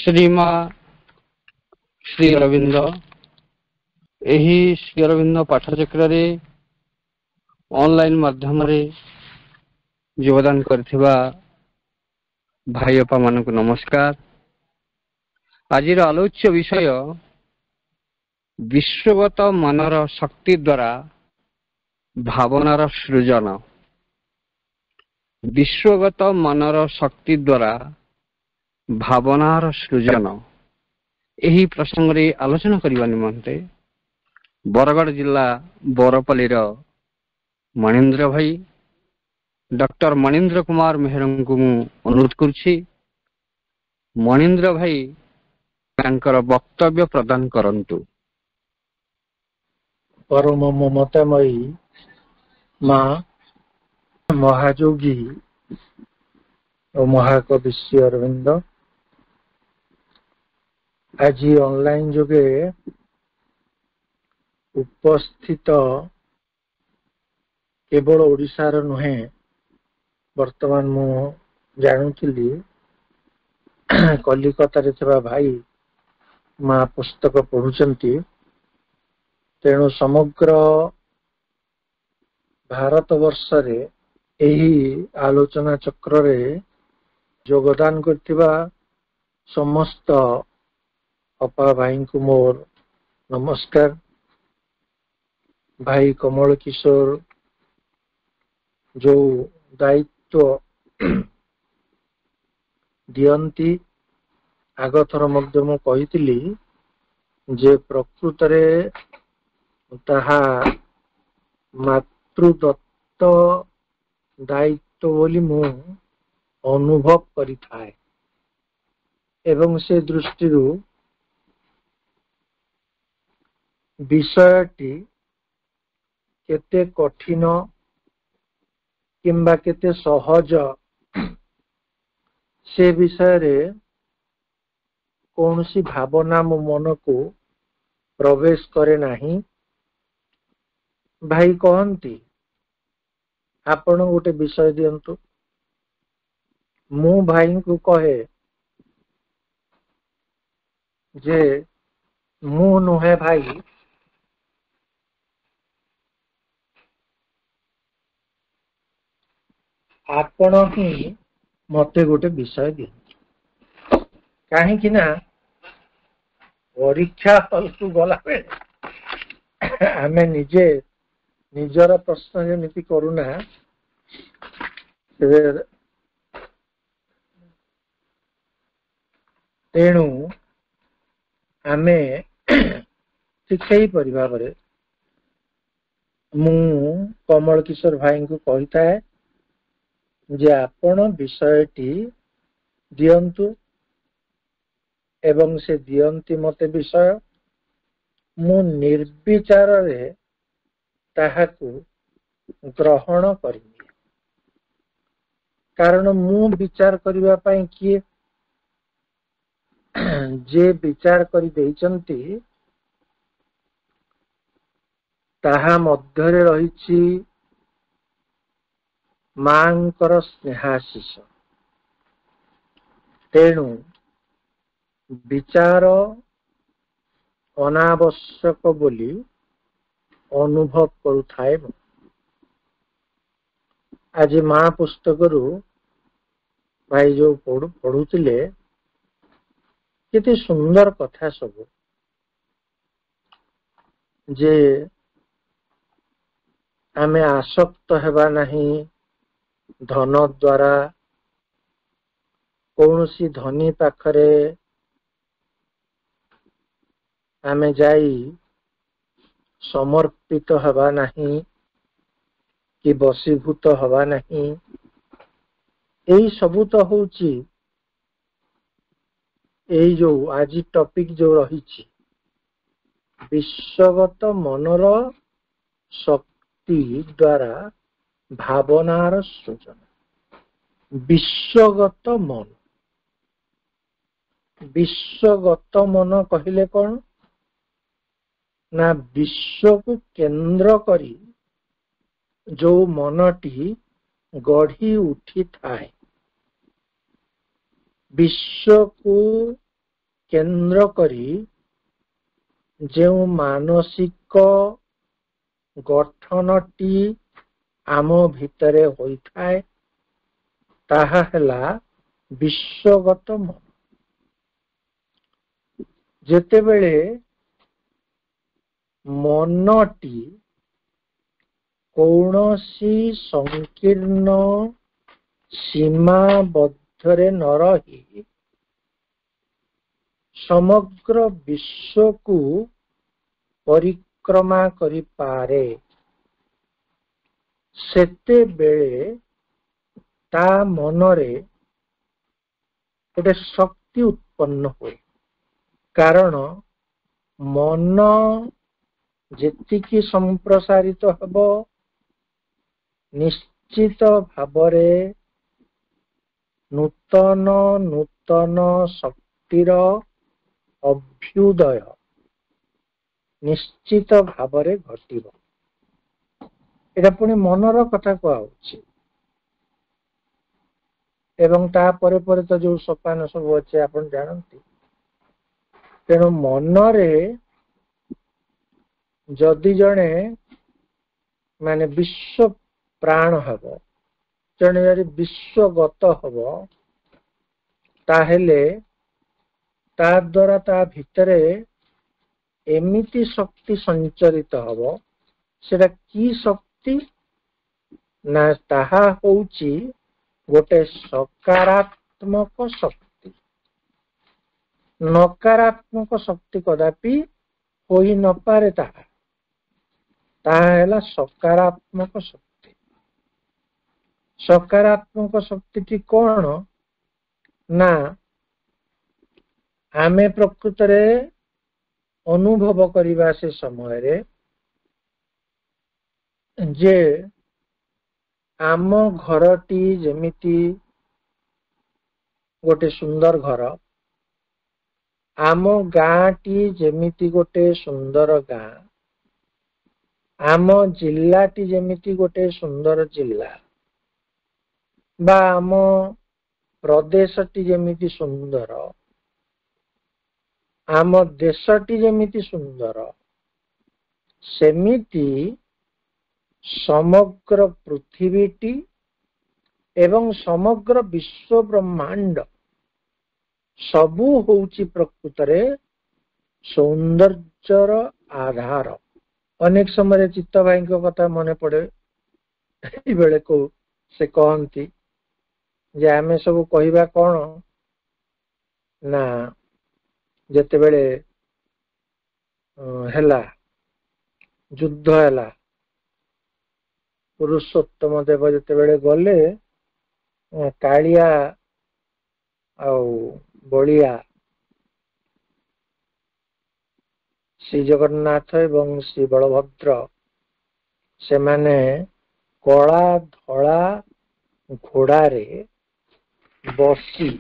श्रीमा श्री अरविंद एही श्री अरविंद पाठचक्र ऑनलाइन माध्यम योगदान करथिबा भाई अपा मानक नमस्कार। आज आलोच्य विषय विश्वगत मनर शक्ति द्वारा भावनार सृजन। विश्वगत मनर शक्ति द्वारा भावनार सृजन यही प्रसंग रे आलोचना करने निमंते बरगढ़ जिला बरपल्लीर मणिंद्र भाई डॉक्टर मणिंद्र कुमार मेहर को अनुरोध करुछि। मणिंद्र भाई तांकर वक्तव्य प्रदान करंतु। परम ममतामयी माँ महाजोगी और महाकवि श्री अरविंद आज ऑनलाइन जोगे उपस्थित केवल ओडिशार नुहे वर्तमान मु जानुथिली कलिकता रे थिबा भाई माँ पुस्तक पढ़ुचंती। तेणु समग्र भारत वर्ष रे एही आलोचना चक्र रे योगदान करथिबा समस्त अपा भाई को मोर नमस्कार। भाई कमल किशोर जो दायित्व दियंती आगथर मध्य मु कहितली जे प्रकृत रे ताहा मातृदत्त दायित्व बोली मु अनुभव करि थाए एवं से दृष्टि विषयटी केते कठिन किंबा केते सहज से विषय रे कौन सी भावना मो मन को प्रवेश करे नहीं। भाई कहती आपण गोटे विषय दियंतु। मु भाई को कहे जे मु नुहे भाई आपण ही मते गोटे विषय दियंतु। काहे कि ना परीक्षा हल को गला बेले आमे निजे निजर प्रश्न जमिति करूना तेणु आमे ठीक सही भाव मु कमल किशोर भाई को कहता है जे आपण विषयटी दियंतु एवं से दियंती मते विषय मु निर्विचार रे ताहाकु ग्रहण करिनी। कारण मु विचार करिवा पई किए जे विचार करि देइचंती ताहा मध्यरे रहिछि मांकर स्नेहाशीष। तेणु विचार अनावश्यक बोली अनुभव करुथाए। आज माँ पुस्तक भाई जो पढ़ुतिले केते सुंदर कथा सब जे आमे आसक्त हेबा नहीं धन द्वारा कौनसी धनी पाखरे आमे जाई समर्पित हवा नहीं कि बसीभूत हवा नहीं। यही सबू तो होची यही जो आज टॉपिक जो रही विश्वगत मनर शक्ति द्वारा भावनार सृजन। विश्वगत मन कहले कौन ना विश्व को केंद्र करी जो मनटी गढ़ी उठी थाए विश्व को କେନ୍ଦ୍ର କରି ଯେଉଁ ମାନସିକ ଗଠନଟି ଆମ ଭିତରେ ହୋଇଥାଏ ତାହା ହେଲା ବିଶ୍ୱଗତ ମନ। ଯେତେବେଳେ ମନଟି କୌଣସି ସଂକୀର୍ଣ୍ଣ ସୀମାବଦ୍ଧରେ ନ ରହି ସମଗ୍ର ବିଶ୍ୱକୁ ପରିକ୍ରମା କରିପାରେ, ସେତେବେଳେ ତା ମନରେ ଗୋଟେ ଶକ୍ତି ଉତ୍ପନ୍ନ ହୁଏ। କାରଣ ମନ ଯେତିକି ସମ୍ପ୍ରସାରିତ ହେବ ନିଶ୍ଚିତ ଭାବରେ ନୂତନ ନୂତନ ଶକ୍ତିର ଅଭ୍ୟୁଦୟ ନିଶ୍ଚିତ ଭାବରେ ଘଟିବ। ଏଟା ପୁଣି ମନର କଥା କୁହାହଉଛି। ଏବଂ ତାପରେ ପରେ ତ ଯୋଉ ସୋପାନ ସବୁ ଅଛି ଆପଣ ଜାଣନ୍ତି। ତେଣୁ ମନରେ ଯଦି ଜଣେ ମାନେ ବିଶ୍ୱ ପ୍ରାଣ ହେବ, ଜଣେ ଯଦି ବିଶ୍ୱଗତ ହେବ, ତାହେଲେ ତା ଦ୍ୱାରା ତା ଭିତରେ ଏମିତି ଶକ୍ତି ସଞ୍ଚରିତ ହବ। ସେଟା କି ଶକ୍ତି? ନା ତାହା ହଉଛି ଗୋଟେ ସକାରାତ୍ମକ ଶକ୍ତି। ନକାରାତ୍ମକ ଶକ୍ତି କଦାପି ହୋଇ ନପାରେ। ତାହା ହେଲା ସକାରାତ୍ମକ ଶକ୍ତି। ସକାରାତ୍ମକ ଶକ୍ତିଟି କଣ? ନା ଆମେ ପ୍ରକୃତରେ ଅନୁଭବ କରିବା ସେ ସମୟରେ ଯେ ଆମ ଘରଟି ଯେମିତି ଗୋଟେ ସୁନ୍ଦର ଘର, ଆମ ଗାଁଟି ଯେମିତି ଗୋଟେ ସୁନ୍ଦର ଗାଁ, ଆମ ଜିଲ୍ଲାଟି ଯେମିତି ଗୋଟେ ସୁନ୍ଦର ଜିଲ୍ଲା, ବା ଆମ ପ୍ରଦେଶଟି ଯେମିତି ସୁନ୍ଦର, ଆମ ଦେଶଟି ଯେମିତି ସୁନ୍ଦର, ସେମିତି ସମଗ୍ର ପୃଥିବୀଟି ଏବଂ ସମଗ୍ର ବିଶ୍ୱ ବ୍ରହ୍ମାଣ୍ଡ ସବୁ ହଉଛି ପ୍ରକୃତରେ ସୌନ୍ଦର୍ଯ୍ୟର ଆଧାର। ଅନେକ ସମୟରେ ଚିତ୍ତ ଭାଇଙ୍କ କଥା ମନେ ପଡେ। ଏଇବେଳେ ସେ କହନ୍ତି ଯେ ଆମେ ସବୁ କହିବା କଣ ନା ଯେତେବେଳେ ହେଲା ଯୁଦ୍ଧ ହେଲା, ପୁରୁଷୋତ୍ତମ ଦେବ ଯେତେବେଳେ ଗଲେ କାଳିଆ ଆଉ ବଳିଆ, ଶ୍ରୀ ଜଗନ୍ନାଥ ଏବଂ ଶ୍ରୀ ବଳଭଦ୍ର, ସେମାନେ କଳା ଧଳା ଘୋଡାରେ ବସି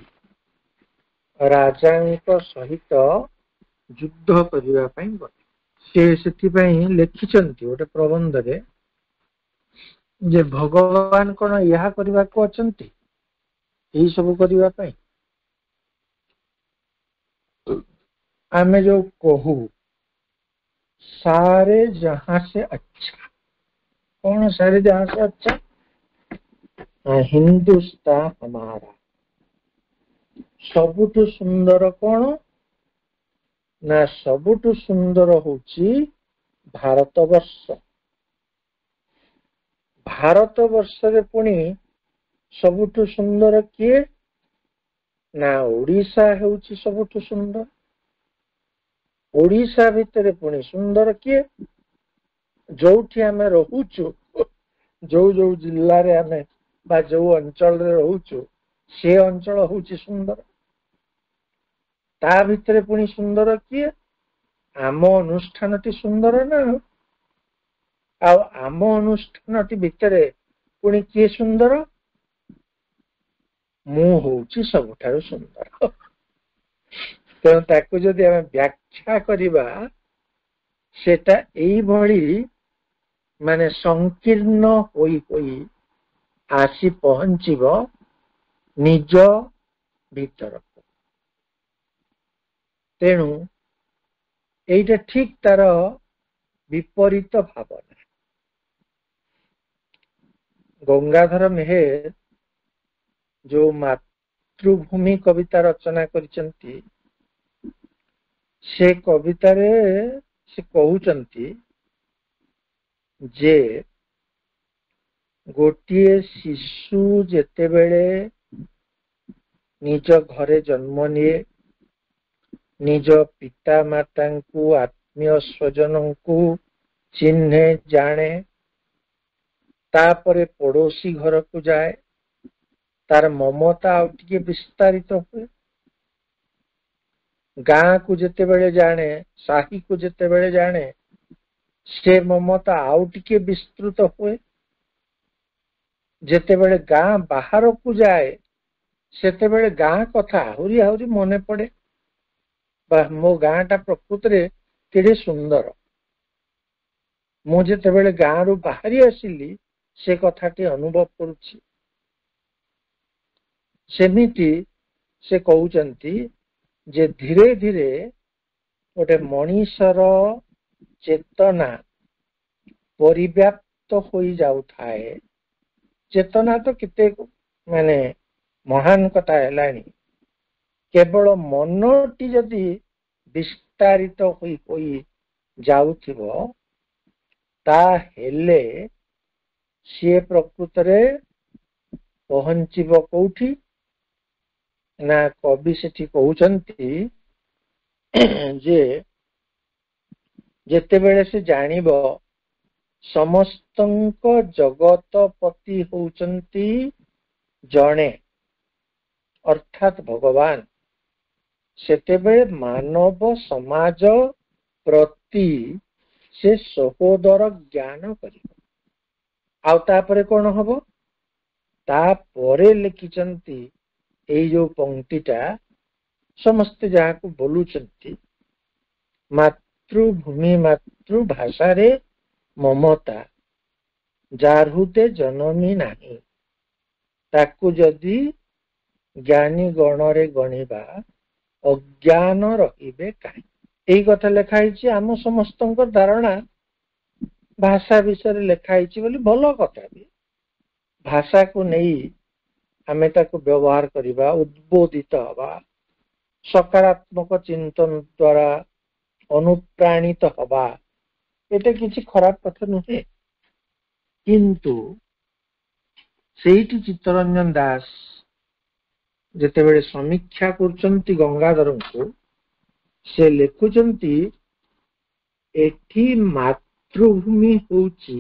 ରାଜାଙ୍କ ସହିତ ଯୁଦ୍ଧ କରିବା ପାଇଁ ଗଲେ। ସେ ସେଥିପାଇଁ ଲେଖିଛନ୍ତି ଗୋଟେ ପ୍ରବନ୍ଧରେ ଯେ ଭଗବାନ କଣ ଏହା କରିବାକୁ ଅଛନ୍ତି, ଏଇ ସବୁ କରିବା ପାଇଁ? ଆମେ ଯୋଉ କହୁ सारे जहां से अच्छा, कौन सारे जहां से अच्छा? हिंदुस्तान हमारा। सबुठु सुंदर कौन? ना सबुठु सुंदर होची भारतवर्ष। भारतवर्ष पुणी सबुठु सुंदर किए? ना ओडिशा होची सबुठु सुंदर। ओडिशा भितर पुणी सुंदर किए? जोठी आमे रहुचु, जो जो जिल्ला रे आमे बा जो अंचल रे रहुचु, से अंचल होची सुंदर। ता भितर पुणी सुंदर किए? आम अनुष्ठानटी सुंदर ना। आम अनुष्ठानटी भितर पुणी किए सुंदर? मु होची सबुठारु सुंदर। तेणु ताकू जदि आमे व्याख्या करिबा, सेटा एई भली माने संकीर्ण होई होई आसी पहुंचीब निज भीतर। ତେଣୁ এইটা ଠିକ ତାର ବିପରୀତ ଭାବନା। ଗଙ୍ଗାଧର ମେହେର ଯୋଉ ମାତୃଭୂମି କବିତା ରଚନା କରିଛନ୍ତି, ସେ କବିତାରେ ସେ କହୁଛନ୍ତି ଯେ ଗୋଟିଏ ଶିଶୁ ଯେତେବେଳେ ନିଜ ଘରେ ଜନ୍ମ ନିଏ, ନିଜ ପିତା ମାତାଙ୍କୁ ଆତ୍ମୀୟ ସ୍ୱଜନଙ୍କୁ ଚିହ୍ନେ ଜାଣେ, ତାପରେ ପଡୋଶୀ ଘରକୁ ଯାଏ, ତାର ମମତା ଆଉ ଟିକେ ବିସ୍ତାରିତ ହୁଏ। ଗାଁକୁ ଯେତେବେଳେ ଜାଣେ, ସାହିକୁ ଯେତେବେଳେ ଜାଣେ, ସେ ମମତା ଆଉ ଟିକେ ବିସ୍ତୃତ ହୁଏ। ଯେତେବେଳେ ଗାଁ ବାହାରକୁ ଯାଏ, ସେତେବେଳେ ଗାଁ କଥା ଆହୁରି ଆହୁରି ମନେ ପଡେ। ବା ମୋ ଗାଁଟା ପ୍ରକୃତରେ କେଡ଼େ ସୁନ୍ଦର। ମୁଁ ଯେତେବେଳେ ଗାଁରୁ ବାହାରି ଆସିଲି, ସେ କଥାଟି ଅନୁଭବ କରୁଛି। ସେମିତି ସେ କହୁଛନ୍ତି ଯେ ଧୀରେ ଧୀରେ ଗୋଟେ ମଣିଷର ଚେତନା ପରିବ୍ୟାପ୍ତ ହୋଇଯାଉଥାଏ। ଚେତନା ତ କେତେ ମାନେ ମହାନ କଥା ହେଲାଣି। କେବଳ ମନଟି ଯଦି ବିସ୍ତାରିତ ହୋଇ ଯାଉଥିବ, ତାହେଲେ ସିଏ ପ୍ରକୃତରେ ପହଞ୍ଚିବ କୋଉଠି ନା, କବି ସେଠି କହୁଛନ୍ତି ଯେ ଯେତେବେଳେ ସେ ଜାଣିବ ସମସ୍ତଙ୍କ ଜଗତପତି ହଉଛନ୍ତି ଜଣେ ଅର୍ଥାତ୍ ଭଗବାନ, ସେତେବେଳେ ମାନବ ସମାଜ ପ୍ରତି ସେ ସହୋଦର ଜ୍ଞାନ କରିବ। ଆଉ ତାପରେ କଣ ହବ? ତାପରେ ଲେଖିଛନ୍ତି ଏଇ ଯୋଉ ପଂକ୍ତିଟା ସମସ୍ତେ ଯାହାକୁ ବୋଲୁଛନ୍ତି, ମାତୃଭୂମି ମାତୃଭାଷାରେ ମମତା ଯାର ହୃଦେ ଜନମୀ ନାହିଁ, ତାକୁ ଯଦି ଜ୍ଞାନୀ ଗଣରେ ଗଣିବା ଅଜ୍ଞାନ ରହିବେ କାହିଁ। ଏଇ କଥା ଲେଖା ହେଇଛି। ଆମ ସମସ୍ତଙ୍କ ଧାରଣା ଭାଷା ବିଷୟରେ ଲେଖା ହେଇଛି ବୋଲି ଭଲ କଥା ବି। ଭାଷାକୁ ନେଇ ଆମେ ତାକୁ ବ୍ୟବହାର କରିବା, ଉଦ୍ବୋଧିତ ହବା, ସକାରାତ୍ମକ ଚିନ୍ତନ ଦ୍ୱାରା ଅନୁପ୍ରାଣିତ ହବା, এটা କିଛି ଖରାପ କଥା ନୁହେଁ। କିନ୍ତୁ ସେଇଠି ଚିତ୍ତରଞ୍ଜନ ଦାସ ଯେତେବେଳେ ସମୀକ୍ଷା କରୁଛନ୍ତି ଗଙ୍ଗାଧରଙ୍କୁ, ସେ ଲେଖୁଛନ୍ତି ଏଠି ମାତୃଭୂମି ହେଉଛି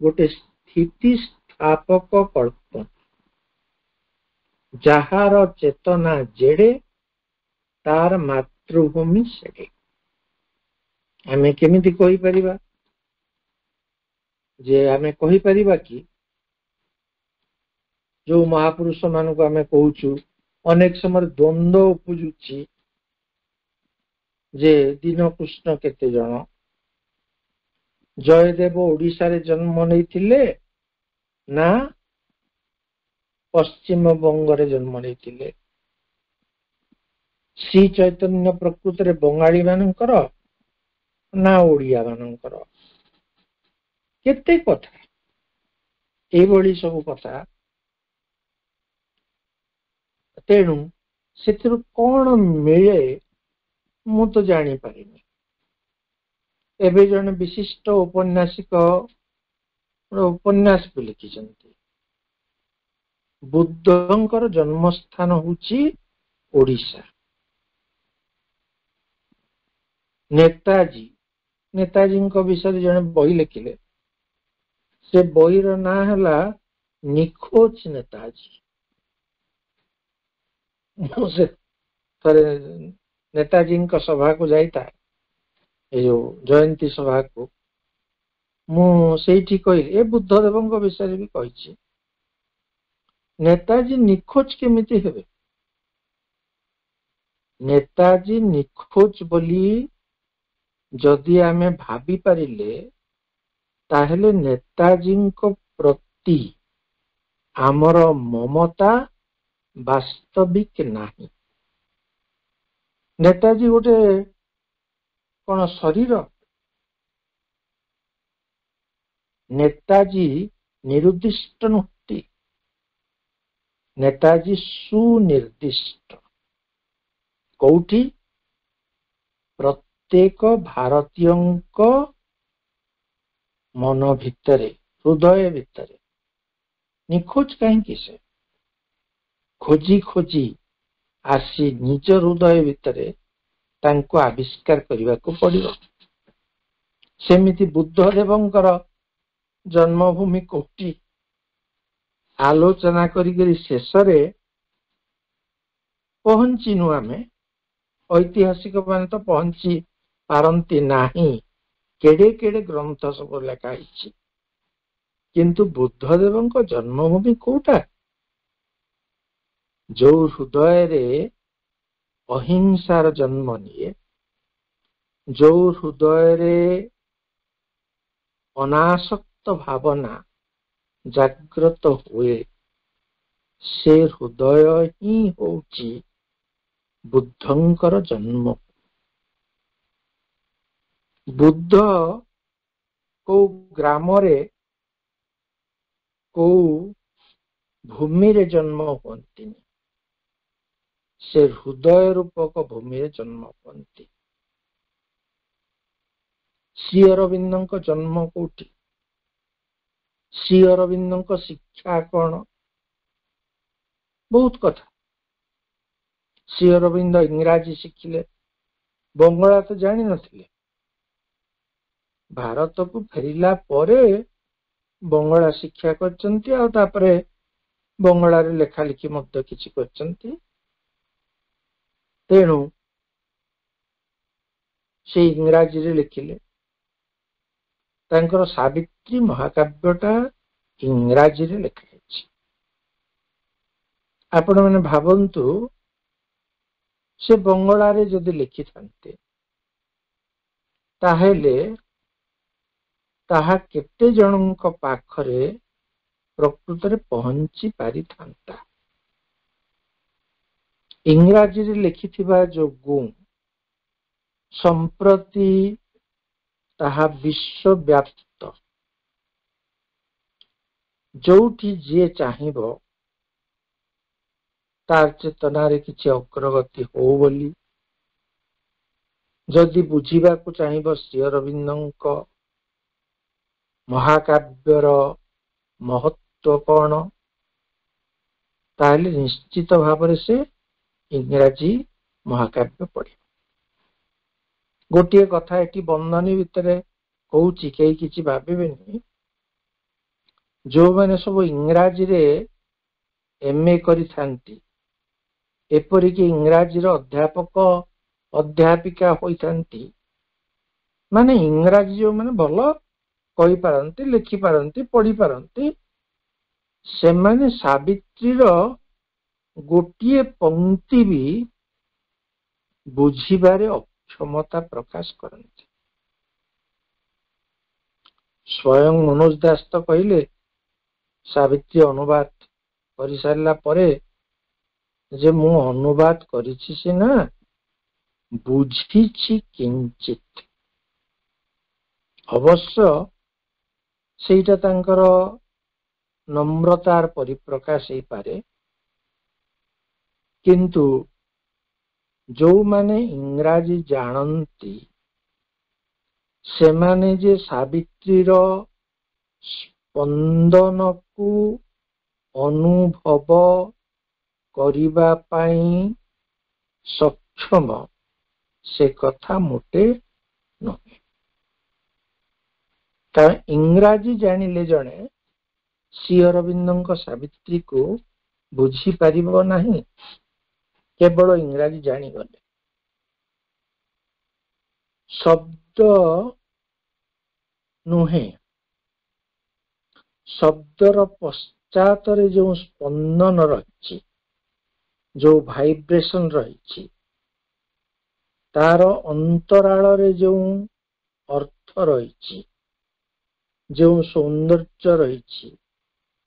ଗୋଟେ ସ୍ଥିତିସ୍ଥାପକ କଳ୍ପନା, ଯାହାର ଚେତନା ଯେଡ଼େ ତାର ମାତୃଭୂମି ସେଡ଼େ। ଆମେ କେମିତି କହିପାରିବା? ଯେ ଆମେ କହିପାରିବା କି ଯୋଉ ମହାପୁରୁଷ ମାନଙ୍କୁ ଆମେ କହୁଛୁ, ଅନେକ ସମୟରେ ଦ୍ୱନ୍ଦ୍ୱ ଉପୁଜୁଛି ଯେ ଦୀନକୃଷ୍ଣ କେତେ ଜଣ? ଜୟଦେବ ଓଡ଼ିଶାରେ ଜନ୍ମ ନେଇଥିଲେ ନା ପଶ୍ଚିମବଙ୍ଗରେ ଜନ୍ମ ନେଇଥିଲେ? ଶ୍ରୀ ଚୈତନ୍ୟ ପ୍ରକୃତରେ ବଙ୍ଗାଳୀ ମାନଙ୍କର ନା ଓଡ଼ିଆ ମାନଙ୍କର? କେତେ କଥା, ଏଇଭଳି ସବୁ କଥା। ତେଣୁ ସେଥିରୁ କଣ ମିଳେ ମୁଁ ତ ଜାଣିପାରିନି। ଏବେ ଜଣେ ବିଶିଷ୍ଟ ଔପନ୍ୟାସିକ ଉପନ୍ୟାସ ବି ଲେଖିଛନ୍ତି, ବୁଦ୍ଧଙ୍କର ଜନ୍ମସ୍ଥାନ ହେଉଛି ଓଡ଼ିଶା। ନେତାଜୀଙ୍କ ବିଷୟରେ ଜଣେ ବହି ଲେଖିଲେ, ସେ ବହିର ନାଁ ହେଲା ନିଖୋଜ ନେତାଜୀ। ମୁଁ ସେ ଥରେ ନେତାଜୀଙ୍କ ସଭାକୁ ଯାଇଥାଏ, ଏ ଯୋଉ ଜୟନ୍ତୀ ସଭାକୁ, ମୁଁ ସେଇଠି କହିଲି, ଏ ବୁଦ୍ଧଦେବଙ୍କ ବିଷୟରେ ବି କହିଛି, ନେତାଜୀ ନିଖୋଜ କେମିତି ହେବେ? ନେତାଜୀ ନିଖୋଜ ବୋଲି ଯଦି ଆମେ ଭାବି ପାରିଲେ, ତାହେଲେ ନେତାଜୀଙ୍କ ପ୍ରତି ଆମର ମମତା ବାସ୍ତବିକ ନାହିଁ। ନେତାଜୀ ଗୋଟେ କଣ ଶରୀର? ନେତାଜୀ ନିରୁଦ୍ଦିଷ୍ଟ ନୁହନ୍ତି, ନେତାଜୀ ସୁନିର୍ଦ୍ଦିଷ୍ଟ। କୋଉଠି? ପ୍ରତ୍ୟେକ ଭାରତୀୟଙ୍କ ମନ ଭିତରେ, ହୃଦୟ ଭିତରେ। ନିଖୋଜ କାହିଁକି? ସେ ଖୋଜି ଖୋଜି ଆସି ନିଜ ହୃଦୟ ଭିତରେ ତାଙ୍କୁ ଆବିଷ୍କାର କରିବାକୁ ପଡିବ। ସେମିତି ବୁଦ୍ଧଦେବଙ୍କର ଜନ୍ମଭୂମି କୋଉଠି ଆଲୋଚନା କରିକରି ଶେଷରେ ପହଞ୍ଚିନୁ ଆମେ। ଐତିହାସିକ ମାନେ ତ ପହଞ୍ଚି ପାରନ୍ତି ନାହିଁ, କେଡେ କେଡେ ଗ୍ରନ୍ଥ ସବୁ ଲେଖା ହେଇଛି, କିନ୍ତୁ ବୁଦ୍ଧଦେବଙ୍କ ଜନ୍ମଭୂମି କୋଉଟା? ଯୋଉ ହୃଦୟରେ ଅହିଂସାର ଜନ୍ମ ନିଏ, ଯୋଉ ହୃଦୟରେ ଅନାସକ୍ତ ଭାବନା ଜାଗ୍ରତ ହୁଏ, ସେ ହୃଦୟ ହିଁ ହଉଛି ବୁଦ୍ଧଙ୍କର ଜନ୍ମ। ବୁଦ୍ଧ କୋଉ ଗ୍ରାମରେ, କୋଉ ଭୂମିରେ ଜନ୍ମ ହୁଅନ୍ତିନି, ସେ ହୃଦୟ ରୂପକ ଭୂମିରେ ଜନ୍ମ ହୁଅନ୍ତି। ଶ୍ରୀ ଅରବିନ୍ଦଙ୍କ ଜନ୍ମ କୋଉଠି? ଶ୍ରୀ ଅରବିନ୍ଦଙ୍କ ଶିକ୍ଷା କଣ? ବହୁତ କଥା। ଶ୍ରୀ ଅରବିନ୍ଦ ଇଂରାଜୀ ଶିଖିଲେ, ବଙ୍ଗଳା ତ ଜାଣିନଥିଲେ। ଭାରତକୁ ଫେରିଲା ପରେ ବଙ୍ଗଳା ଶିକ୍ଷା କରିଛନ୍ତି, ଆଉ ତାପରେ ବଙ୍ଗଳାରେ ଲେଖା ଲେଖି ମଧ୍ୟ କିଛି କରିଛନ୍ତି। ତେଣୁ ସେ ଇଂରାଜୀରେ ଲେଖିଲେ। ତାଙ୍କର ସାବିତ୍ରୀ ମହାକାବ୍ୟଟା ଇଂରାଜୀରେ ଲେଖା ହେଇଛି। ଆପଣମାନେ ଭାବନ୍ତୁ, ସେ ବଙ୍ଗଳାରେ ଯଦି ଲେଖିଥାନ୍ତେ ତାହେଲେ ତାହା କେତେ ଜଣଙ୍କ ପାଖରେ ପ୍ରକୃତରେ ପହଞ୍ଚି ପାରିଥାନ୍ତା। ଇଂରାଜୀରେ ଲେଖିଥିବା ଯୋଗୁଁ ସମ୍ପ୍ରତି ତାହା ବିଶ୍ୱବ୍ୟାପ୍ତ। ଯୋଉଠି ଯିଏ ଚାହିଁବ ତାର ଚେତନାରେ କିଛି ଅଗ୍ରଗତି ହଉ ବୋଲି, ଯଦି ବୁଝିବାକୁ ଚାହିଁବ ଶ୍ରୀ ଅରବିନ୍ଦଙ୍କ ମହାକାବ୍ୟର ମହତ୍ଵ କଣ, ତାହେଲେ ନିଶ୍ଚିତ ଭାବରେ ସେ ଇଂରାଜୀ ମହାକାବ୍ୟ ପଢିବ। ଗୋଟିଏ କଥା ଏଠି ବନ୍ଧନୀ ଭିତରେ କହୁଛି, କେହି କିଛି ଭାବିବେନି। ଯୋଉମାନେ ସବୁ ଇଂରାଜୀରେ MA କରିଥାନ୍ତି, ଏପରିକି ଇଂରାଜୀର ଅଧ୍ୟାପକ ଅଧ୍ୟାପିକା ହୋଇଥାନ୍ତି, ମାନେ ଇଂରାଜୀ ଯୋଉମାନେ ଭଲ କହିପାରନ୍ତି, ଲେଖିପାରନ୍ତି, ପଢିପାରନ୍ତି, ସେମାନେ ସାବିତ୍ରୀର ଗୋଟିଏ ପଂକ୍ତି ବି ବୁଝିବାରେ ଅକ୍ଷମତା ପ୍ରକାଶ କରନ୍ତି। ସ୍ୱୟଂ ମନୋଜ ଦାସ ତ କହିଲେ, ସାବିତ୍ରୀ ଅନୁବାଦ କରିସାରିଲା ପରେ, ଯେ ମୁଁ ଅନୁବାଦ କରିଛି ସିନା, ବୁଝିଛି କିଞ୍ଚିତ। ଅବଶ୍ୟ ସେଇଟା ତାଙ୍କର ନମ୍ରତାର ପରିପ୍ରକାଶ ହେଇପାରେ, କିନ୍ତୁ ଯୋଉମାନେ ଇଂରାଜୀ ଜାଣନ୍ତି ସେମାନେ ଯେ ସାବିତ୍ରୀର ସ୍ପନ୍ଦନକୁ ଅନୁଭବ କରିବା ପାଇଁ ସକ୍ଷମ, ସେ କଥା ମୋଟେ ନୁହେଁ। କାରଣ ଇଂରାଜୀ ଜାଣିଲେ ଜଣେ ଶ୍ରୀ ଅରବିନ୍ଦଙ୍କ ସାବିତ୍ରୀକୁ ବୁଝିପାରିବ ନାହିଁ, କେବଳ ଇଂରାଜୀ ଜାଣିଗଲେ। ଶବ୍ଦ ନୁହେଁ, ଶବ୍ଦର ପଶ୍ଚାତରେ ଯେଉଁ ସ୍ପନ୍ଦନ ରହିଛି, ଯୋଉ ଭାଇବ୍ରେସନ ରହିଛି, ତାର ଅନ୍ତରାଳରେ ଯେଉଁ ଅର୍ଥ ରହିଛି, ଯେଉଁ ସୌନ୍ଦର୍ଯ୍ୟ ରହିଛି,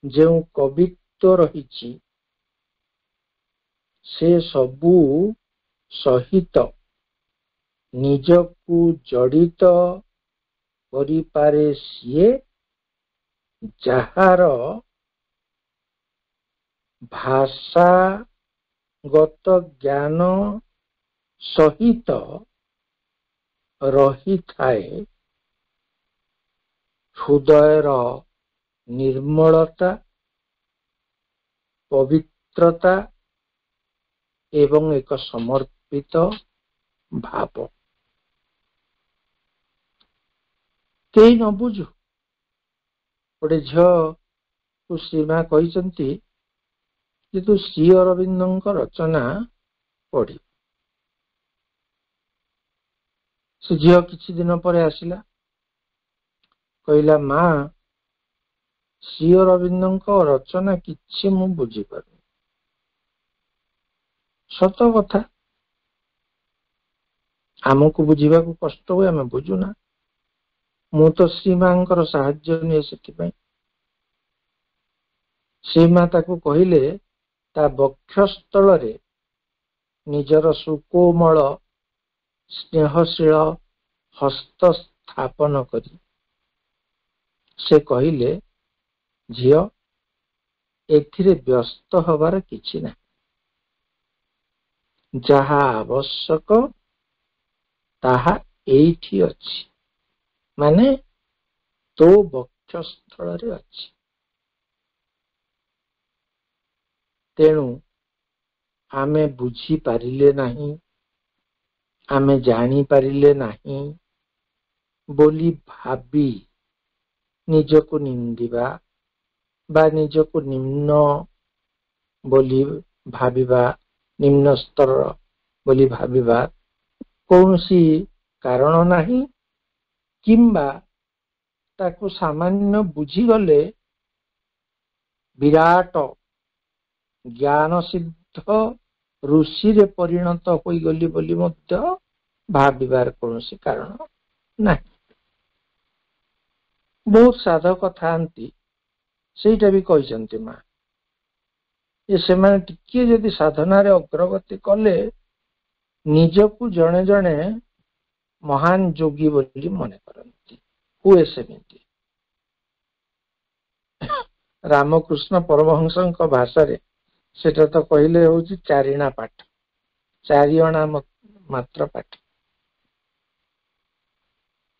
ଯେଉଁ କବିତ୍ୱ ରହିଛି, ସେ ସବୁ ସହିତ ନିଜକୁ ଜଡ଼ିତ କରିପାରେ ସିଏ ଯାହାର ଭାଷାଗତ ଜ୍ଞାନ ସହିତ ରହିଥାଏ ହୃଦୟର ନିର୍ମଳତା, ପବିତ୍ରତା ଏବଂ ଏକ ସମର୍ପିତ ଭାବ। କେହି ନ ବୁଝୁ ଗୋଟେ ଝିଅକୁ ଶ୍ରୀମା କହିଛନ୍ତି ଯେ ତୁ ଶ୍ରୀ ଅରବିନ୍ଦଙ୍କ ରଚନା ପଢି। ସେ ଝିଅ କିଛି ଦିନ ପରେ ଆସିଲା, କହିଲା ମା ଶ୍ରୀ ଅରବିନ୍ଦଙ୍କ ରଚନା କିଛି ମୁଁ ବୁଝିପାରୁନି। ସତ କଥା, ଆମକୁ ବୁଝିବାକୁ କଷ୍ଟ ହୁଏ, ଆମେ ବୁଝୁନା। ମୁଁ ତ ଶ୍ରୀମାଙ୍କର ସାହାଯ୍ୟ ନିଏ ସେଥିପାଇଁ। ଶ୍ରୀମା ତାକୁ କହିଲେ ତା ବକ୍ଷସ୍ଥଳରେ ନିଜର ସୁକୋମଳ ସ୍ନେହଶୀଳ ହସ୍ତ ସ୍ଥାପନ କରି ସେ କହିଲେ, ଝିଅ ଏଥିରେ ବ୍ୟସ୍ତ ହବାର କିଛି ନାହିଁ, ଯାହା ଆବଶ୍ୟକ ତାହା ଏଇଠି ଅଛି, ମାନେ ତୋ ବକ୍ଷସ୍ଥଳରେ ଅଛି। ତେଣୁ ଆମେ ବୁଝିପାରିଲେ ନାହିଁ, ଆମେ ଜାଣିପାରିଲେ ନାହିଁ ବୋଲି ଭାବି ନିଜକୁ ନିନ୍ଦିବା ବା ନିଜକୁ ନିମ୍ନ ବୋଲି ଭାବିବା, ନିମ୍ନ ସ୍ତର ବୋଲି ଭାବିବା କୌଣସି କାରଣ ନାହିଁ। କିମ୍ବା ତାକୁ ସାମାନ୍ୟ ବୁଝିଗଲେ ବିରାଟ ଜ୍ଞାନ ସିଦ୍ଧ ଋଷିରେ ପରିଣତ ହୋଇଗଲି ବୋଲି ମଧ୍ୟ ଭାବିବାର କୌଣସି କାରଣ ନାହିଁ। ବହୁତ ସାଧକ ଥାଆନ୍ତି, ସେଇଟା ବି କହିଛନ୍ତି ମା, ଯେ ସେମାନେ ଟିକେ ଯଦି ସାଧନାରେ ଅଗ୍ରଗତି କଲେ ନିଜକୁ ଜଣେ ଜଣେ ମହାନ ଯୋଗୀ ବୋଲି ମନେ କରନ୍ତି। ହୁଏ ସେମିତି। ରାମକୃଷ୍ଣ ପରମହଂସଙ୍କ ଭାଷାରେ ସେଟା ତ କହିଲେ ହଉଛି ଚାରିଣା ପାଠ, ଚାରିଅଣା ମାତ୍ର ପାଠ।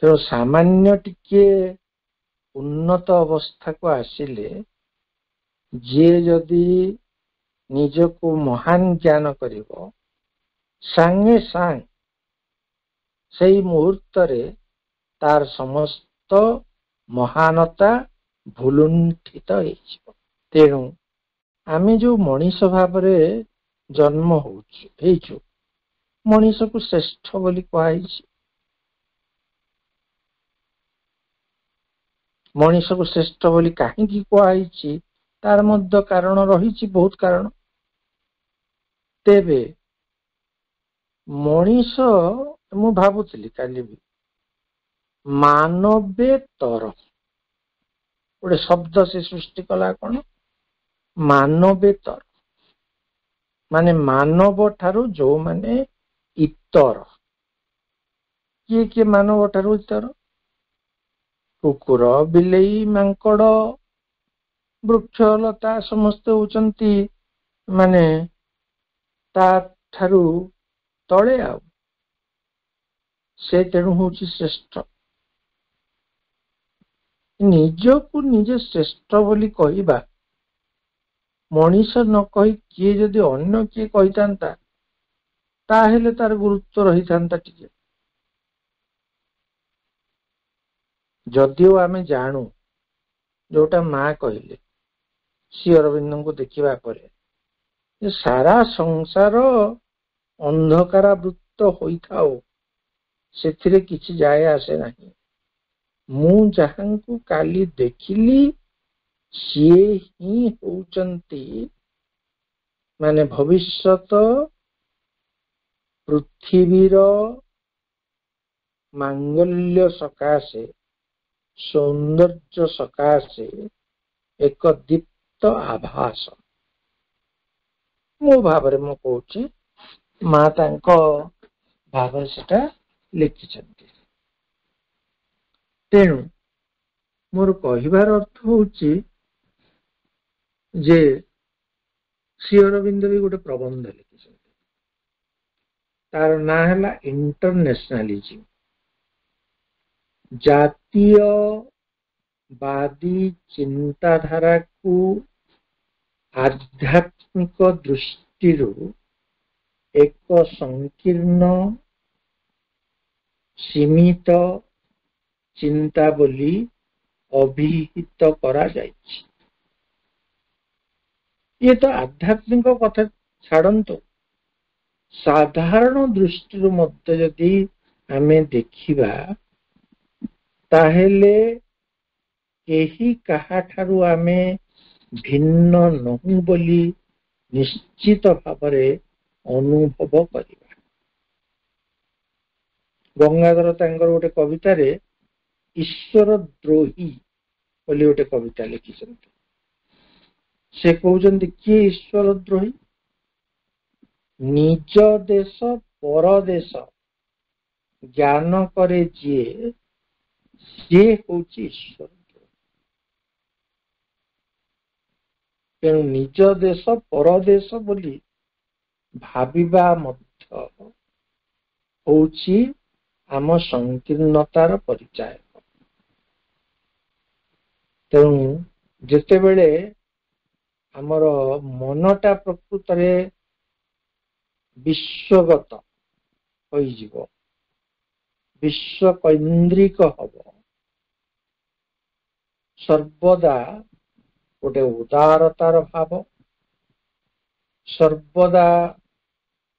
ତେଣୁ ସାମାନ୍ୟ ଟିକେ ଉନ୍ନତ ଅବସ୍ଥାକୁ ଆସିଲେ ଯିଏ ଯଦି ନିଜକୁ ମହାନ ଜ୍ଞାନ କରିବ, ସାଙ୍ଗେ ସାଙ୍ଗ ସେଇ ମୁହୂର୍ତ୍ତରେ ତାର ସମସ୍ତ ମହାନତା ଭୁଲୁଣ୍ଠିତ ହେଇଯିବ। ତେଣୁ ଆମେ ଯୋଉ ମଣିଷ ଭାବରେ ଜନ୍ମ ହେଇଛୁ, ମଣିଷକୁ ଶ୍ରେଷ୍ଠ ବୋଲି କୁହାଯାଇଛି। ମଣିଷକୁ ଶ୍ରେଷ୍ଠ ବୋଲି କାହିଁକି କୁହାଯାଇଛି ତାର ମଧ୍ୟ କାରଣ ରହିଛି, ବହୁତ କାରଣ। ତେବେ ମଣିଷ, ମୁଁ ଭାବୁଥିଲି କାଲି ବି, ମାନବେତର ଗୋଟେ ଶବ୍ଦ ସେ ସୃଷ୍ଟି କଲା। କଣ? ମାନବେତର, ମାନେ ମାନବ ଠାରୁ ଯୋଉମାନେ ଇତର। କିଏ କିଏ ମାନବ ଠାରୁ ଇତର? କୁକୁର, ବିଲେଇ, ମାଙ୍କଡ, ବୃକ୍ଷ ଲତା ସମସ୍ତେ ହଉଛନ୍ତି ମାନେ ତା ଠାରୁ ତଳେ। ଆଉ ସେ ତେଣୁ ହଉଛି ଶ୍ରେଷ୍ଠ। ନିଜକୁ ନିଜେ ଶ୍ରେଷ୍ଠ ବୋଲି କହିବା, ମଣିଷ ନ କହି କିଏ ଯଦି ଅନ୍ୟ କିଏ କହିଥାନ୍ତା ତାହେଲେ ତାର ଗୁରୁତ୍ୱ ରହିଥାନ୍ତା ଟିକେ। ଯଦିଓ ଆମେ ଜାଣୁ, ଯୋଉଟା ମା କହିଲେ ଶ୍ରୀ ଅରବିନ୍ଦଙ୍କୁ ଦେଖିବା ପରେ, ଯେ ସାରା ସଂସାର ଅନ୍ଧକାରାବୃତ ହୋଇଥାଉ, ସେଥିରେ କିଛି ଯାଏ ଆସେ ନାହିଁ। ମୁଁ ଯାହାଙ୍କୁ କାଲି ଦେଖିଲି ସିଏ ହିଁ ହଉଛନ୍ତି ମାନେ ଭବିଷ୍ୟତ ପୃଥିବୀର ମାଙ୍ଗଲ୍ୟ ସକାଶେ, ସୌନ୍ଦର୍ଯ୍ୟ ସକାଶେ ଏକ ଦୀପ୍ତ ଆଭାସ। ମୋ ଭାବରେ ମୁଁ କହୁଛି, ମା ତାଙ୍କ ଭାବରେ ସେଟା ଲେଖିଛନ୍ତି। ତେଣୁ ମୋର କହିବାର ଅର୍ଥ ହଉଛି ଯେ ଶ୍ରୀ ଅରବିନ୍ଦ ବି ଗୋଟେ ପ୍ରବନ୍ଧ ଲେଖିଛନ୍ତି, ତାର ନାଁ ହେଲା ଇଣ୍ଟରନ୍ୟାସନାଲିଜିମ୍। ଜାତୀୟବାଦୀ ଚିନ୍ତାଧାରାକୁ ଆଧ୍ୟାତ୍ମିକ ଦୃଷ୍ଟିରୁ ଏକ ସଂକୀର୍ଣ୍ଣ ସୀମିତ ଚିନ୍ତା ବୋଲି ଅଭିହିତ କରାଯାଇଛି। ଇଏ ତ ଆଧ୍ୟାତ୍ମିକ କଥା ଛାଡ଼ନ୍ତୁ, ସାଧାରଣ ଦୃଷ୍ଟିରୁ ମଧ୍ୟ ଯଦି ଆମେ ଦେଖିବା ତାହେଲେ କେହି କାହାଠାରୁ ଆମେ ଭିନ୍ନ ନହୁଁ ବୋଲି ନିଶ୍ଚିତ ଭାବରେ ଅନୁଭବ କରିବା। ଗଙ୍ଗାଧର ତାଙ୍କର ଗୋଟେ କବିତାରେ ଈଶ୍ୱର ଦ୍ରୋହୀ ବୋଲି ଗୋଟେ କବିତା ଲେଖିଛନ୍ତି। ସେ କହୁଛନ୍ତି କିଏ ଈଶ୍ୱର ଦ୍ରୋହୀ? ନିଜ ଦେଶ ପରଦେଶ ଜ୍ଞାନ କରେ ଯିଏ, ସିଏ ହଉଛି ଈଶ୍ୱର ଦ୍ରୋହୀ। ତେଣୁ ନିଜ ଦେଶ ପରଦେଶ ବୋଲି ଭାବିବା ମଧ୍ୟ ହଉଛି ଆମ ସଂକୀର୍ଣ୍ଣତାର ପରିଚୟ। ତେଣୁ ଯେତେବେଳେ ଆମର ମନଟା ପ୍ରକୃତରେ ବିଶ୍ୱଗତ ହୋଇଯିବ, ବିଶ୍ୱକୈନ୍ଦ୍ରିକ ହବ, ସର୍ବଦା ଗୋଟେ ଉଦାରତାର ଭାବ, ସର୍ବଦା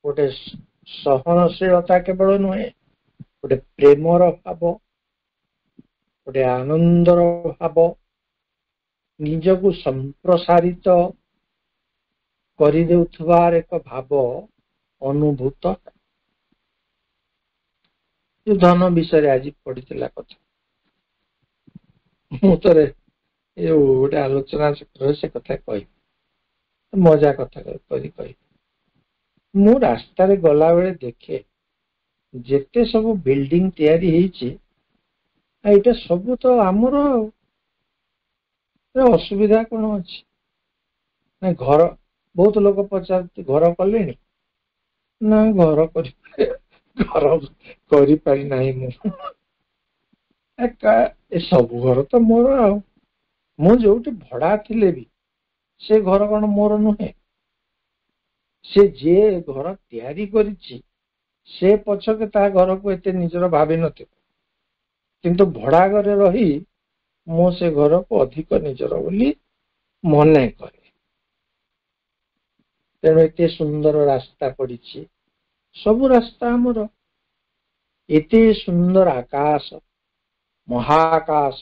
ଗୋଟେ ସହନଶୀଳତା କେବଳ ନୁହେଁ, ଗୋଟେ ପ୍ରେମର ଭାବ, ଗୋଟେ ଆନନ୍ଦର ଭାବ, ନିଜକୁ ସମ୍ପ୍ରସାରିତ କରିଦେଉଥିବାର ଏକ ଭାବ ଅନୁଭୂତ। ଧନ ବିଷୟରେ ଆଜି ପଡିଥିଲା କଥା, ମୁଁ ଥରେ ଗୋଟେ ଆଲୋଚନା ଚକ୍ରରେ ସେ କଥା କହିବି, ମଜା କଥା କହିବି। ମୁଁ ରାସ୍ତାରେ ଗଲାବେଳେ ଦେଖେ ଯେତେ ସବୁ ବିଲ୍ଡିଂ ତିଆରି ହେଇଛି, ଏଇଟା ସବୁ ତ ଆମର, ଅସୁବିଧା କଣ ଅଛି? ନା ଘର, ବହୁତ ଲୋକ ପଚାରନ୍ତି ଘର କଲେଣି? ନା ଘର କରିପାରି ନାହିଁ ମୁଁ। ଏ ସବୁ ଘର ତ ମୋର, ଆଉ ମୁଁ ଯୋଉଠି ଭଡା ଥିଲେ ବି ସେ ଘର କଣ ମୋର ନୁହେଁ? ସେ ଯିଏ ଘର ତିଆରି କରିଛି ସେ ପଛକେ ତା ଘରକୁ ଏତେ ନିଜର ଭାବି ନଥିବ, କିନ୍ତୁ ଭଡା ଘରେ ରହି ମୁଁ ସେ ଘରକୁ ଅଧିକ ନିଜର ବୋଲି ମନେ କରେ। ତେଣୁ ଏତେ ସୁନ୍ଦର ରାସ୍ତା ପଡିଛି, ସବୁ ରାସ୍ତା ଆମର। ଏତେ ସୁନ୍ଦର ଆକାଶ, ମହାକାଶ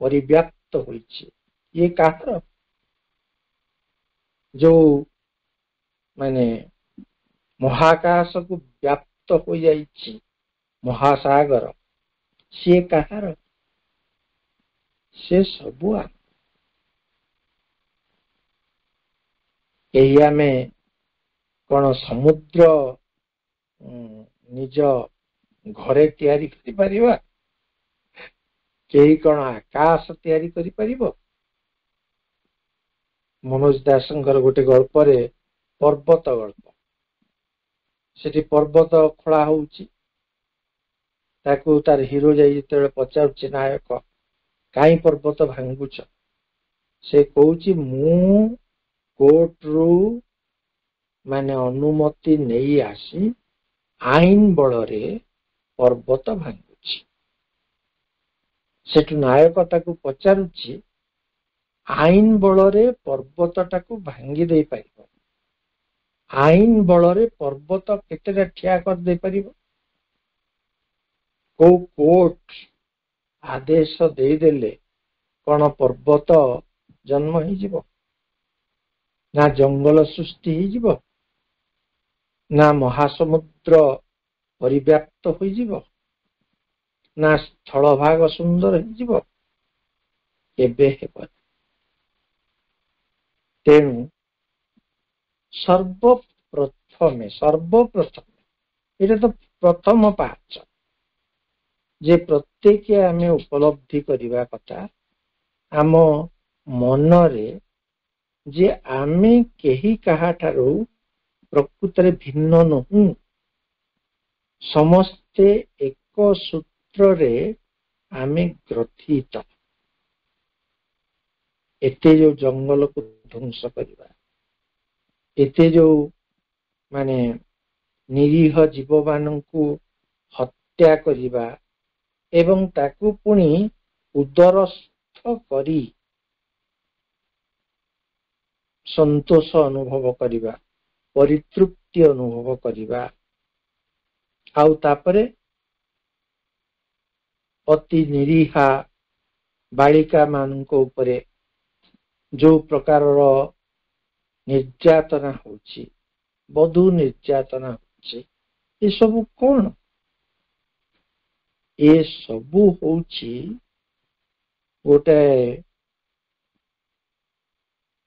ପରିବ୍ୟାପ୍ତ ହୋଇଛି, ଇଏ କାହାର? ଯୋଉ ମାନେ ମହାକାଶକୁ ବ୍ୟାପ୍ତ ହୋଇଯାଇଛି ମହାସାଗର, ସିଏ କାହାର? ସେ ସବୁ ଏହି ଆମେ କଣ ସମୁଦ୍ର ନିଜ ଘରେ ତିଆରି କରିପାରିବା? କେହି କଣ ଆକାଶ ତିଆରି କରିପାରିବ? ମନୋଜ ଦାସଙ୍କର ଗୋଟେ ଗଳ୍ପରେ ପର୍ବତ ଗଳ୍ପ, ସେଠି ପର୍ବତ ଖୋଳା ହଉଛି, ତାକୁ ତାର ହିରୋ ଯାଇ ଯେତେବେଳେ ପଚାରୁଛି ନାୟକ କାହିଁ ପର୍ବତ ଭାଙ୍ଗୁଛ, ସେ କହୁଛି ମୁଁ କୋର୍ଟରୁ ମାନେ ଅନୁମତି ନେଇ ଆସି ଆଇନ ବଳରେ ପର୍ବତ ଭାଙ୍ଗୁଛି। ସେଠୁ ନାୟକ ତାକୁ ପଚାରୁଛି ଆଇନ ବଳରେ ପର୍ବତଟାକୁ ଭାଙ୍ଗି ଦେଇପାରିବ, ଆଇନ ବଳରେ ପର୍ବତ କେତେଟା ଠିଆ କରିଦେଇପାରିବ? କୋଉ କୋର୍ଟ ଆଦେଶ ଦେଇଦେଲେ କଣ ପର୍ବତ ଜନ୍ମ ହେଇଯିବ? ନା ଜଙ୍ଗଲ ସୃଷ୍ଟି ହେଇଯିବ? ନା ମହାସମୁଦ୍ର ପରିବ୍ୟାପ୍ତ ହୋଇଯିବ? ନା ସ୍ଥଳଭାଗ ସୁନ୍ଦର ହେଇଯିବ? କେବେ ହେବନି। ତେଣୁ ସର୍ବପ୍ରଥମେ ଏଇଟା ତ प्रथम पाहाच जे प्रत्येक आमे उपलब्धि करिबा कथा आम मनरे जे आमे केही काहाठारू प्रकृत रे भिन्न नहु समस्ते एक सूत्र रे आमे ग्रथित एते जो जंगल को ध्वंस करिबा एते जो माने निरीह जीव माननकु हत्या करिबा एवं ताकू पुणी उदरस्थ करी संतोष अनुभव करिबा परितृप्ति अनुभव करिबा आउ तापरे अति निरीहा बालिका माननको उपरे जो प्रकार निर्यातना होची बधु निर्यातना होची ये सब कौन ये सबु होची गोटे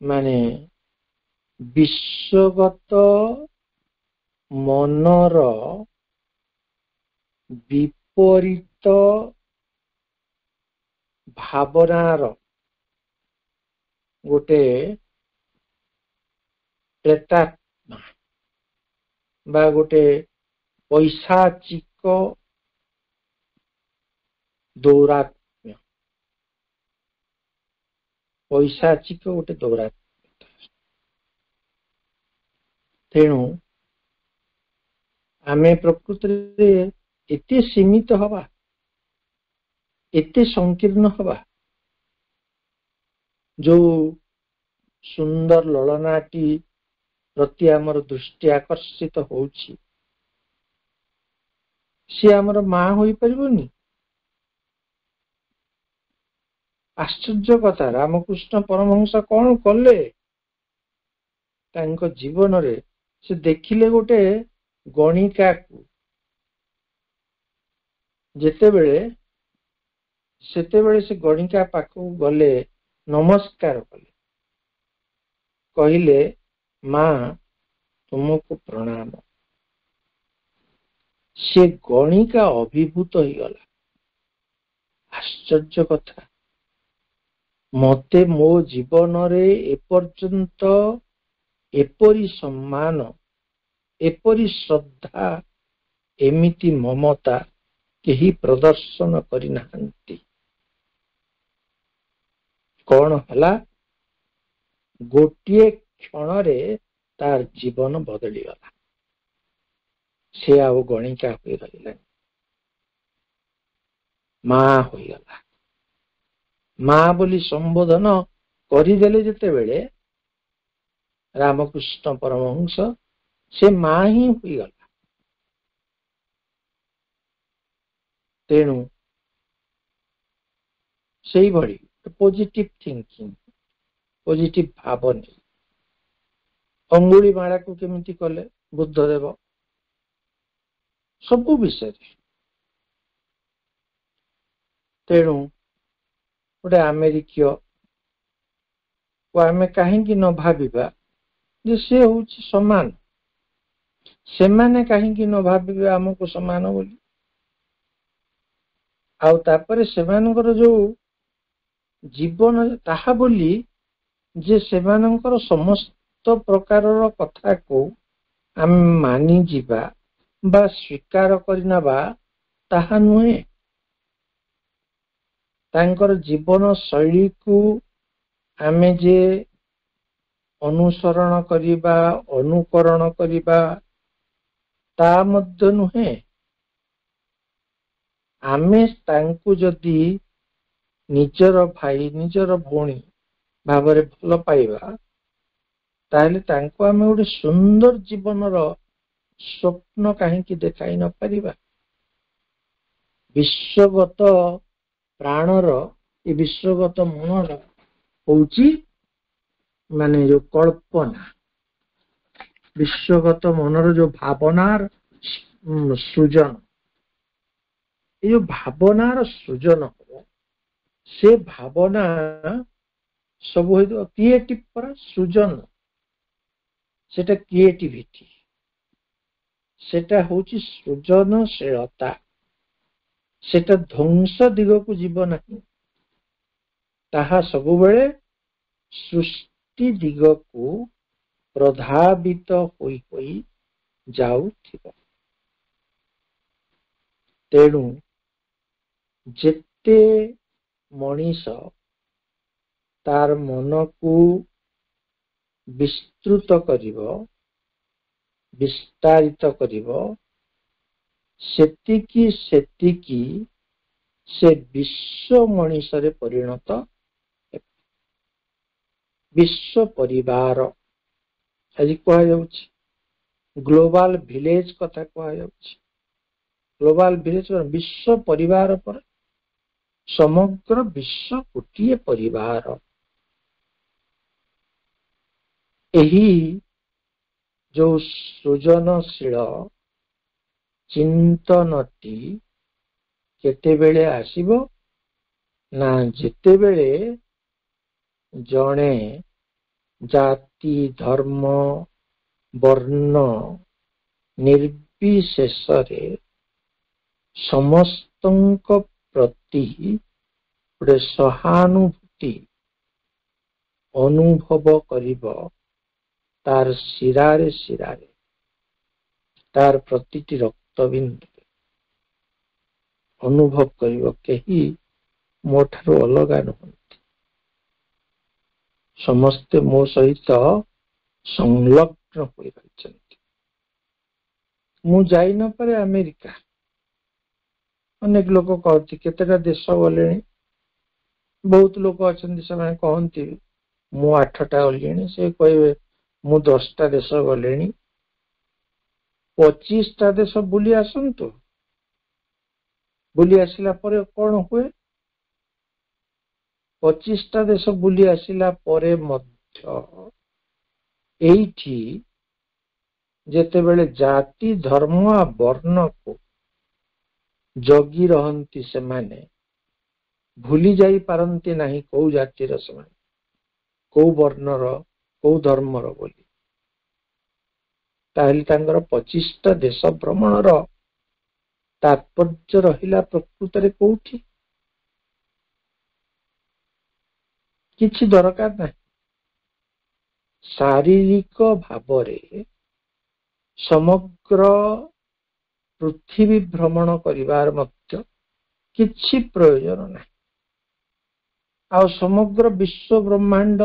माने विश्वगत मनर विपरीत भावनार गोटे प्रेतात्मा बा गोटे पैशाचिक दौरात्म्य पैशाचिक गोटे दौरात्म्य तेणु आमे प्रकृति रे एते सीमित हवा एते संकीर्ण हवा जो सुंदर ललनाटी प्रति आमर दृष्टि आकर्षित होउछि सी आमर मां होई परिबोनी आश्चर्य कथा रामकृष्ण परमहंस कौन कले तांको जीवन रे से देखिले गोटे गणिका को सेतेबेले से गणिका पाखु गले नमस्कार कले कहिले मां तुमको प्रणाम से गणिका अभिभूत हो गला आश्चर्य कथा मते मो जीवन रे एपर्यंत एपरी सम्मान एपरी श्रद्धा एमिति ममता केही प्रदर्शन करि नाहंती कौन हला गोटिए क्षण रे तार जीवन बदली गला से आउ गणिका हो रहा मां हो गला मां बोली संबोधन करिदेले जेतेबेले रामकृष्ण परमहंस से मां ही हुई गला तेणु से भली पॉजिटिव थिंकिंग पॉजिटिव भावना अंगुली माला को केमिति कले बुद्धदेव सबु विषय तेणु गोटे अमेरिकीय को आमे कहीं न भाविबा जे से होची समान से माने कहीं न भाविबे हमको समान बोली आउ तापरे सेमानकर जो जीवन ताहा बोली जे सेमानकर समस्त प्रकार कथा को आम मानी जीवा बा स्वीकार करना बा ताहा नुहे तांकर जीवन शैली को आमे जे अनुसरण करिबा अनुकरण करिबा ता मध्य नुहे आमे तांकु जदि निजर भाई निजर भौणी भावरे भल पाइबा ताहले तांको आमे गोटे सुंदर जीवन स्वप्न कहीं देखाई न पारिबा विश्वगत प्राणर ये विश्वगत मनर होची माने जो कल्पना विश्वगत मनर जो भावनार सृजन ये जो भावनार सृजन हो से भावना सब क्रिएटिव पर सृजन सेटा क्रिएटिविटी ସେଟା ହଉଛି ସୃଜନଶୀଳତା। ସେଟା ଧ୍ୱଂସ ଦିଗକୁ ଯିବ ନାହିଁ, ତାହା ସବୁବେଳେ ସୃଷ୍ଟି ଦିଗକୁ ପ୍ରଧାବିତ ହୋଇ ହୋଇ ଯାଉଥିବ। ତେଣୁ ଯେତେ ମଣିଷ ତାର ମନକୁ ବିସ୍ତୃତ କରିବ, ବିସ୍ତାରିତ କରିବ, ସେତିକି ସେତିକି ସେ ବିଶ୍ୱ ମଣିଷରେ ପରିଣତ ହେବ। ବିଶ୍ୱ ପରିବାର ଆଜି କୁହାଯାଉଛି, ଗ୍ଲୋବାଲ ଭିଲେଜ କଥା କୁହାଯାଉଛି। ଗ୍ଲୋବାଲ ଭିଲେଜ ବିଶ୍ୱ ପରିବାର ପରେ ସମଗ୍ର ବିଶ୍ୱ ଗୋଟିଏ ପରିବାର। ଏହି ଯୋଉ ସୃଜନଶୀଳ ଚିନ୍ତନଟି କେତେବେଳେ ଆସିବ ନା ଯେତେବେଳେ ଜଣେ ଜାତି ଧର୍ମ ବର୍ଣ୍ଣ ନିର୍ବିଶେଷରେ ସମସ୍ତଙ୍କ ପ୍ରତି ଗୋଟେ ସହାନୁଭୂତି ଅନୁଭବ କରିବ। ତାର ଶିରାରେ ଶିରାରେ, ତାର ପ୍ରତିଟି ରକ୍ତବିନ୍ଦୁରେ ଅନୁଭବ କରିବ କେହି ମୋ ଠାରୁ ଅଲଗା ନୁହନ୍ତି, ସମସ୍ତେ ମୋ ସହିତ ସଂଲଗ୍ନ ହୋଇ ରହିଛନ୍ତି। ମୁଁ ଯାଇନପାରେ ଆମେରିକା, ଅନେକ ଲୋକ କହନ୍ତି, କେତେଟା ଦେଶ ଗଲେଣି, ବହୁତ ଲୋକ ଅଛନ୍ତି ସେମାନେ କହନ୍ତି ମୁଁ 8ଟା ଗଲିଣି, ସେ କହିବେ ମୁଁ 10ଟା ଦେଶ ଗଲିଣି। 25ଟା ଦେଶ ବୁଲି ଆସନ୍ତୁ, ବୁଲି ଆସିଲା ପରେ କଣ ହୁଏ? 25ଟା ଦେଶ ବୁଲି ଆସିଲା ପରେ ମଧ୍ୟ ଏଇଠି ଯେତେବେଳେ ଜାତି ଧର୍ମ ବର୍ଣ୍ଣକୁ ଜଗି ରହନ୍ତି, ସେମାନେ ଭୁଲି ଯାଇ ପାରନ୍ତି ନାହିଁ କୋଉ ଜାତିର ସେମାନେ, କୋଉ ବର୍ଣ୍ଣର, କୋଉ ଧର୍ମର ବୋଲି। ତାହେଲେ ତାଙ୍କର 25ଟା ଦେଶ ଭ୍ରମଣର ତାତ୍ପର୍ଯ୍ୟ ରହିଲା ପ୍ରକୃତରେ କୋଉଠି? କିଛି ଦରକାର ନାହିଁ। ଶାରୀରିକ ଭାବରେ ସମଗ୍ର ପୃଥିବୀ ଭ୍ରମଣ କରିବାର ମଧ୍ୟ କିଛି ପ୍ରୟୋଜନ ନାହିଁ। ଆଉ ସମଗ୍ର ବିଶ୍ୱ ବ୍ରହ୍ମାଣ୍ଡ,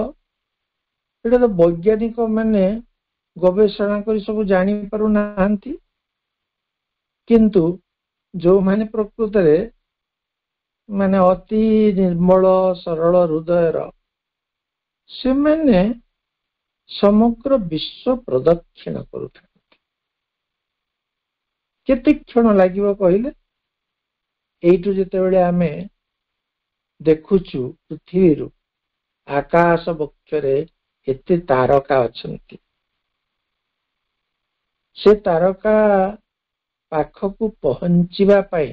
ଏଟା ତ ବୈଜ୍ଞାନିକ ମାନେ ଗବେଷଣା କରି ସବୁ ଜାଣିପାରୁନାହାନ୍ତି, କିନ୍ତୁ ଯୋଉମାନେ ପ୍ରକୃତରେ ମାନେ ଅତି ନିର୍ମଳ ସରଳ ହୃଦୟର, ସେମାନେ ସମଗ୍ର ବିଶ୍ୱ ପ୍ରଦକ୍ଷିଣ କରୁଥାନ୍ତି। କେତେ କ୍ଷଣ ଲାଗିବ କହିଲେ? ଏଇଠୁ ଯେତେବେଳେ ଆମେ ଦେଖୁଛୁ ପୃଥିବୀରୁ ଆକାଶ ବକ୍ଷରେ ଏତେ ତାରକା ଅଛନ୍ତି, ସେ ତାରକା ପାଖକୁ ପହଞ୍ଚିବା ପାଇଁ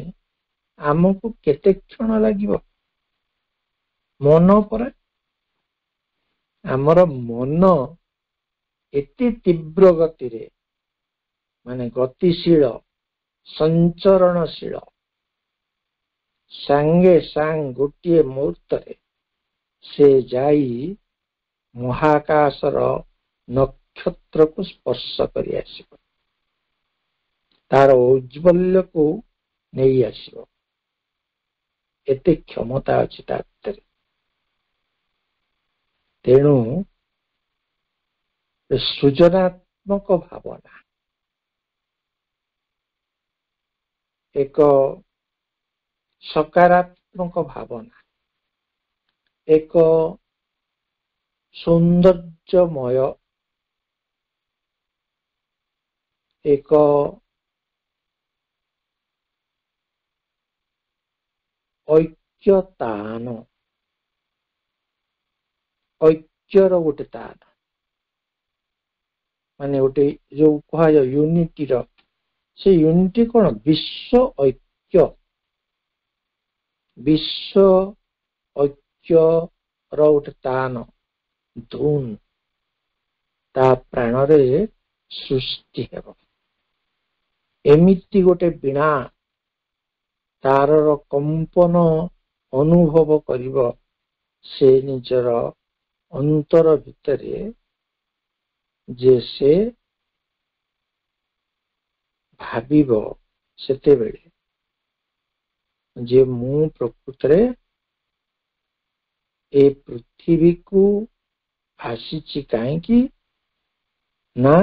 ଆମକୁ କେତେ କ୍ଷଣ ଲାଗିବ? ମନ ପରେ, ଆମର ମନ ଏତେ ତୀବ୍ର ଗତିରେ, ମାନେ ଗତିଶୀଳ, ସଞ୍ଚରଣଶୀଳ, ସାଙ୍ଗେ ସାଙ୍ଗ ଗୋଟିଏ ମୁହୂର୍ତ୍ତରେ ସେ ଯାଇ ମହାକାଶର ନକ୍ଷତ୍ରକୁ ସ୍ପର୍ଶ କରି ଆସିବ, ତାର ଔଜ୍ଜ୍ୱଲ୍ୟକୁ ନେଇ ଆସିବ। ଏତେ କ୍ଷମତା ଅଛି ତା ଭିତରେ। ତେଣୁ ସୃଜନାତ୍ମକ ଭାବନା ଏକ ସକାରାତ୍ମକ ଭାବନା, ଏକ ସୌନ୍ଦର୍ଯ୍ୟମୟ, ଏକ ଐକ୍ୟତାନ, ଐକ୍ୟର ଗୋଟେ ତାନ, ମାନେ ଗୋଟେ ଯୋଉ କୁହାଯାଏ ୟୁନିଟିର, ସେ ୟୁନିଟି କଣ? ବିଶ୍ୱ ଐକ୍ୟ। ବିଶ୍ୱ ଐକ୍ୟର ଗୋଟେ ତାନ, ଧୁନ୍ ତା ପ୍ରାଣରେ ସୃଷ୍ଟି ହେବ। ଏମିତି ଗୋଟେ ବୀଣା ତାରର କମ୍ପନ ଅନୁଭବ କରିବ ସେ ନିଜର ଅନ୍ତର ଭିତରେ, ଯେ ସେ ଭାବିବ ସେତେବେଳେ ଯେ ମୁଁ ପ୍ରକୃତରେ ଏ ପୃଥିବୀକୁ ଆସିଛି କାହିଁକି ନା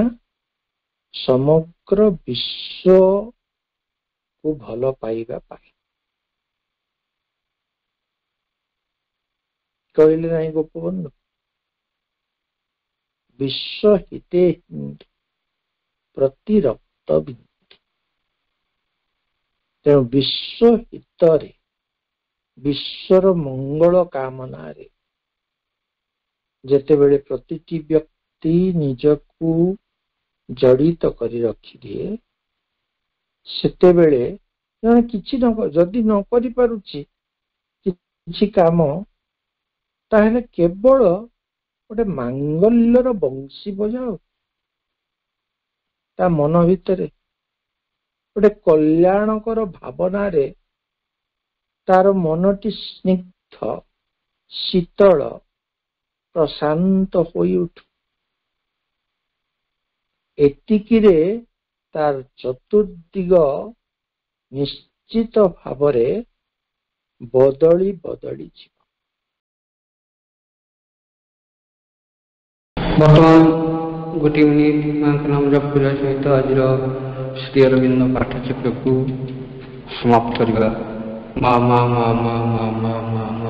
ସମଗ୍ର ବିଶ୍ୱକୁ ଭଲ ପାଇବା ପାଇଁ। କହିଲେ ନାହିଁ ଗୋପବନ୍ଧୁ, ବିଶ୍ୱ ହିତେ ପ୍ରତି ରକ୍ତ ବିନ୍ଦୁ। ତେଣୁ ବିଶ୍ୱ ହିତରେ, ବିଶ୍ୱର ମଙ୍ଗଳ କାମନାରେ ଯେତେବେଳେ ପ୍ରତିଟି ବ୍ୟକ୍ତି ନିଜକୁ ଜଡ଼ିତ କରି ରଖିଦିଏ, ସେତେବେଳେ ଜଣେ କିଛି ଯଦି ନ କରିପାରୁଛି କିଛି କାମ, ତାହେଲେ କେବଳ ଗୋଟେ ମାଙ୍ଗଲ୍ୟର ବଂଶୀ ବଜାଉ, ତା ମନ ଭିତରେ ଗୋଟେ କଲ୍ୟାଣକର ଭାବନାରେ ତାର ମନଟି ସ୍ନିଗ୍ଧ, ଶୀତଳ, ପ୍ରଶାନ୍ତ ହୋଇ ଉଠୁ। ଏତିକିରେ ତାର ଚତୁର୍ଦିଗ ନିଶ୍ଚିତ ଭାବରେ ବଦଳି ବଦଳି ଯିବ। ବର୍ତ୍ତମାନ ଗୋଟିଏ ମିନିଟ୍ ମାଙ୍କ ନାମ ଜପ କରିବା ସହିତ ଆଜିର ଶ୍ରୀ ଅରବିନ୍ଦ ପାଠଚକ୍ରକୁ ସମାପ୍ତ କରିବା। ମା ମା ମା ମା ମା ମା ମା।